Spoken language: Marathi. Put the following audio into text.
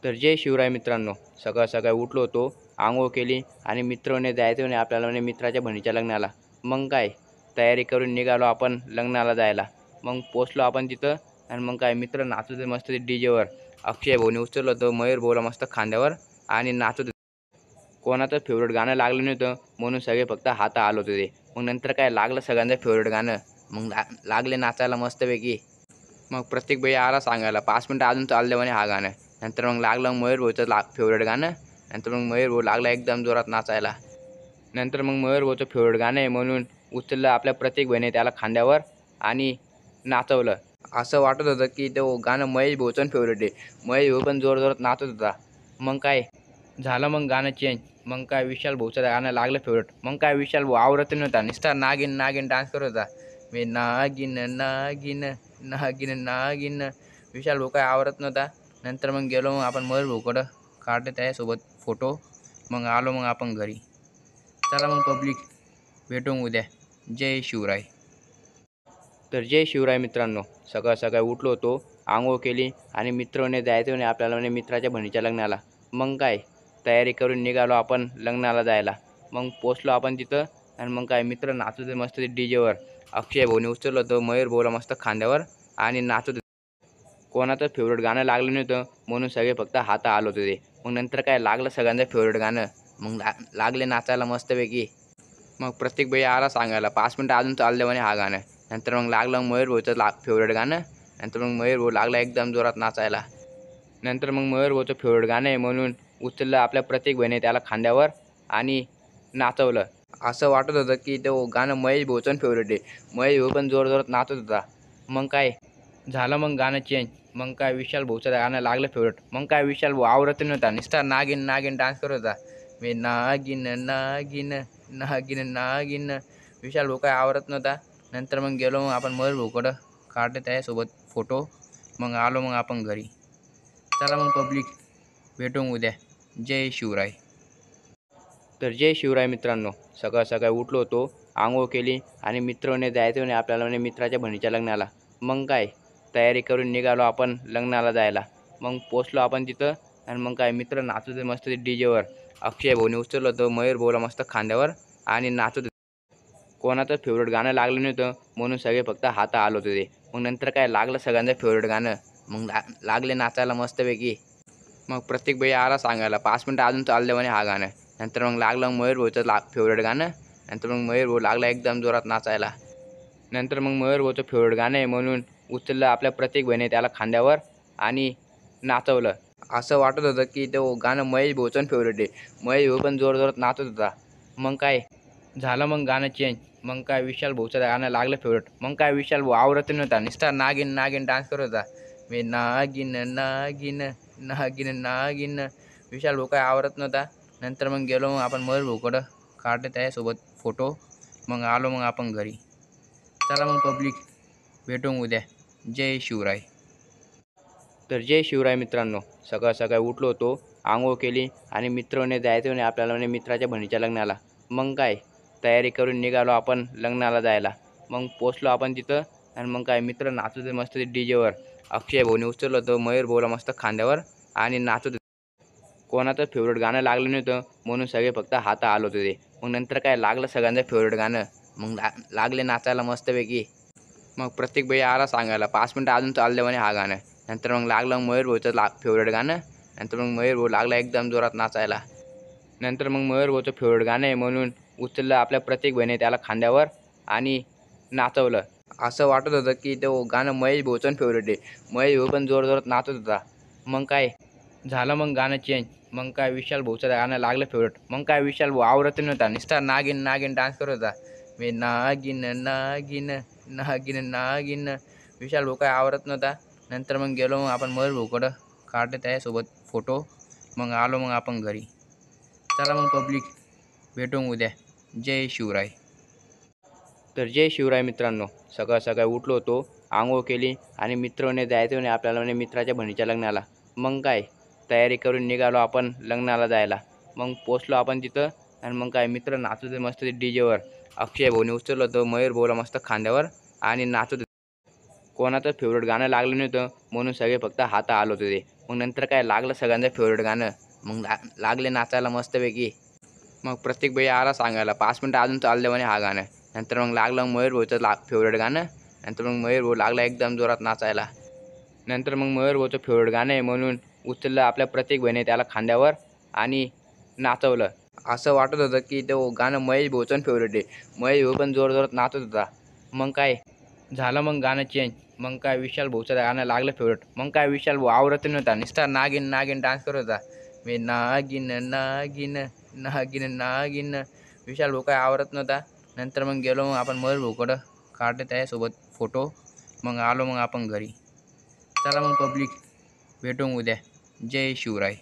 तर जय शिवराय मित्रांनो. सकाळ सकाळी उठलो होतो, अंघोळ केली आणि मित्र म्हणे जायचं म्हणे आपल्याला म्हणे मित्राच्या बहिणीच्या लग्नाला. मग काय तयारी करून निघालो आपण लग्नाला जायला. मग पोचलो आपण तिथं आणि मग काय मित्र नाचत होते मस्त डीजेवर. अक्षय भाऊने उचललं होतं मयूर भाऊला मस्त खांद्यावर आणि नाचत होते. कोणाचं फेवरेट गाणं लागलं नव्हतं म्हणून सगळे फक्त हात हलवत होते. मग नंतर काय लागलं सगळ्यांचं फेवरेट गाणं. मग लागले नाचायला मस्तपैकी. मग प्रत्येक बाई आला सांगायला 5 मिनटं अजून चाललं म्हणे हा गाणं. नंतर मग लागलं मयूर भाऊचं फेवरेट गाणं. नंतर मग मयूर भाऊ लागला एकदम जोरात नाचायला. नंतर मग मयूर भाऊचं फेवरेट गाणं आहे म्हणून उचललं आपल्या प्रत्येक बहिणी त्याला खांद्यावर आणि नाचवलं. असं वाटत होतं की तो गाणं महेश भाऊचं फेवरेट आहे. महेश भाऊ पण जोरजोरात नाचत होता. मग काय झालं मग गाणं चेंज. मग काय विशाल भाऊचं गाणं लागलं फेवरेट. मग काय विशाल भाऊ आवरत नव्हता, नुसता नागिन नागिन डान्स करत होता. मी नागिन नागिन नागिन नागिन. विशाल भाऊ काय आवरत नव्हता. नंतर मग गेलो मग आपण मयूर भाऊकडं, काढले त्याच्यासोबत फोटो. मग आलो मग आपण घरी. चला मग पब्लिक, भेटू उद्या. जय शिवराय. तर जय शिवराय मित्रांनो. सकाळ सकाळी उठलो होतो, अंघोळ केली आणि मित्र म्हणे जायचं म्हणे आपल्याला म्हणे मित्राच्या बहिणीच्या लग्नाला. मग काय तयारी करून निघालो आपण लग्नाला जायला. मग पोचलो आपण तिथं आणि मग काय मित्र नाचत होते मस्त डीजेवर. अक्षय भाऊने उचललं होतं मयूर भाऊला मस्त खांद्यावर आणि नाचत होते. कोणाचं फेवरेट गाणं लागलं नव्हतं म्हणून सगळे फक्त हात हलवत होते. मग नंतर काय लागलं सगळ्यांचं फेवरेट गाणं. मग लागले नाचायला मस्तपैकी. मग प्रत्येक बाई आला सांगायला 5 मिनटं अजून चाललं म्हणे हा गाणं. नंतर मग लागलं मयूर भाऊचं फेवरेट गाणं. नंतर मग मयूर भाऊ लागला एकदम जोरात नाचायला. नंतर मग मयूर भाऊचं फेवरेट गाणं आहे म्हणून उचललं आपल्या प्रत्येक बहिणी त्याला खांद्यावर आणि नाचवलं. असं वाटत होतं की तो गाणं महेश भाऊचं फेवरेट आहे. महेश भाऊ पण जोरजोरात नाचत होता. मग काय झालं मग गाणं चेंज. मग काय विशाल भाऊचं गाणं लागलं फेवरेट. मग काय विशाल भाऊ आवरत नव्हता, नुसता नागिन नागिन डान्स करत होता. मी नागिन नागिन नागिन नागिन. विशाल भाऊ काय आवरत नव्हता. नंतर मग गेलो मग आपण मयूर भाऊकडं, काढले त्याच्यासोबत फोटो. मग आलो मग आपण घरी. चला मग पब्लिक, भेटू उद्या. जय शिवराय. तर जय शिवराय मित्रांनो. सकाळ सकाळी उठलो होतो, अंघोळ केली आणि मित्र म्हणे जायचं म्हणे आपल्याला म्हणे मित्राच्या बहिणीच्या लग्नाला. मग काय तयारी करून निघालो आपण लग्नाला जायला. मग पोचलो आपण तिथं आणि मग काय मित्र नाचत होते मस्त डीजेवर. अक्षय भाऊने उचललं होतं मयूर भाऊला मस्त खांद्यावर आणि नाचत होते. कोणाचं फेवरेट गाणं लागलं नव्हतं म्हणून सगळे फक्त हात हलवत होते. मग नंतर काय लागलं सगळ्यांचं फेवरेट गाणं. मग लागले नाचायला मस्तपैकी. मग प्रत्येक बाई आला सांगायला 5 मिनटं अजून चाललं म्हणे हा गाणं. नंतर मग लागलं मयूर भाऊचं फेवरेट गाणं. नंतर मग मयूर भाऊ लागला एकदम जोरात नाचायला. नंतर मग मयूर भाऊचं फेवरेट गाणं आहे म्हणून उचललं आपल्या प्रत्येक बहिणी त्याला खांद्यावर आणि नाचवलं. असं वाटत होतं की तो गाणं महेश भाऊचं फेवरेट आहे. महेश भाऊ पण जोरजोरात नाचत होता. मग काय झालं मग गाणं चेंज. मग काय विशाल भाऊचं गाणं लागलं फेवरेट. मग काय विशाल भाऊ आवरत नव्हता, नुसता नागिन नागिन डान्स करत होता. मी नागिन नागिन नागिन नागिन. विशाल भाऊ काय आवरत नव्हता. नंतर मग गेलो मग आपण मयूर भाऊकडं, काढले त्याच्यासोबत फोटो. मग आलो मग आपण घरी. चला मग पब्लिक, भेटू उद्या. जय शिवराय. तर जय शिवराय मित्रांनो. सकाळ सकाळी उठलो होतो, अंघोळ केली आणि मित्र म्हणे जायचं म्हणे आपल्याला म्हणे मित्राच्या बहिणीच्या लग्नाला. मग काय तयारी करून निघालो आपण लग्नाला जायला. मग पोचलो आपण तिथं आणि मग काय मित्र नाचत होते मस्त डीजेवर. अक्षय भाऊने उचललं होतं मयूर भाऊला मस्त खांद्यावर आणि नाचत होते. कोणाचं फेवरेट गाणं लागलं नव्हतं म्हणून सगळे फक्त हात हलवत होते. मग नंतर काय लागलं सगळ्यांचं फेवरेट गाणं. मग लागले नाचायला मस्तपैकी. मग प्रत्येक बाई आला सांगायला 5 मिनटं अजून चाललं म्हणे हा गाणं. नंतर मग लागलं मयूर भाऊचं फेवरेट गाणं. नंतर मग मयूर भाऊ लागला एकदम जोरात नाचायला. नंतर मग मयूर भाऊचं फेवरेट गाणं आहे म्हणून उचललं आपल्या प्रत्येक बहिणी त्याला खांद्यावर आणि नाचवलं. असं वाटत होतं की तो गाणं महेश भाऊचं फेवरेट आहे. महेश भाऊ पण जोरजोरात नाचत होता. मग काय झालं मग गाणं चेंज. मग काय विशाल भाऊचं गाणं लागलं फेवरेट. मग काय विशाल भाऊ आवरत नव्हता, नुसता नागिन नागिन डान्स करत होता. मी नागिन नागिन नागिन नागिन. विशाल भाऊ काय आवरत नव्हता. नंतर मग गेलो मग आपण मयूर भाऊकडं, काढले त्याच्यासोबत फोटो. मग आलो मग आपण घरी. चला मग पब्लिक, भेटू उद्या. जय शिवराय. तर जय शिवराय मित्रांनो. सकाळ सकाळी उठलो होतो, अंघोळ केली आणि मित्र म्हणे जायचं म्हणे आपल्याला म्हणे मित्राच्या बहिणीच्या लग्नाला. मग काय तयारी करून निघालो आपण लग्नाला जायला. मग पोचलो आपण तिथं आणि मग काय मित्र नाचत होते मस्त डीजेवर. अक्षय भाऊने उचललं होतं मयूर भाऊला मस्त खांद्यावर आणि नाचत होते. कोणाचं फेवरेट गाणं लागलं नव्हतं म्हणून सगळे फक्त हात हलवत होते. मग नंतर काय लागलं सगळ्यांचं फेवरेट गाणं. मग लागले नाचायला मस्तपैकी. मग प्रत्येक बाई आला सांगायला 5 मिनटं अजून चालू दे म्हणे हा गाणं. नंतर मग लागलं मयूर भाऊचं फेवरेट गाणं. नंतर मग मयूर भाऊ लागला एकदम जोरात नाचायला. नंतर मग मयूर भाऊचं फेवरेट गाणं आहे म्हणून उचललं आपल्या प्रत्येक बहिणी त्याला खांद्यावर आणि नाचवलं. असं वाटत होतं की तो गाणं महेश भाऊचं फेवरेट आहे. महेश भाऊ पण जोरजोरात नाचत होता. मग काय झालं मग गाणं चेंज. मग काय विशाल भाऊचं गाणं लागलं फेवरेट. मग काय विशाल भाऊ आवरत नव्हता. नुसता नागिन नागिन डान्स करत होता. मी नागिन नागिन नागिन नागिन. विशाल भाऊ काय आवरत नव्हता. नंतर मग गेलो मग आपण मयूर भाऊकडं काढले त्याच्यासोबत फोटो. मग आलो मग आपण घरी. चला मग पब्लिक भेटू उद्या. जय शिवराय.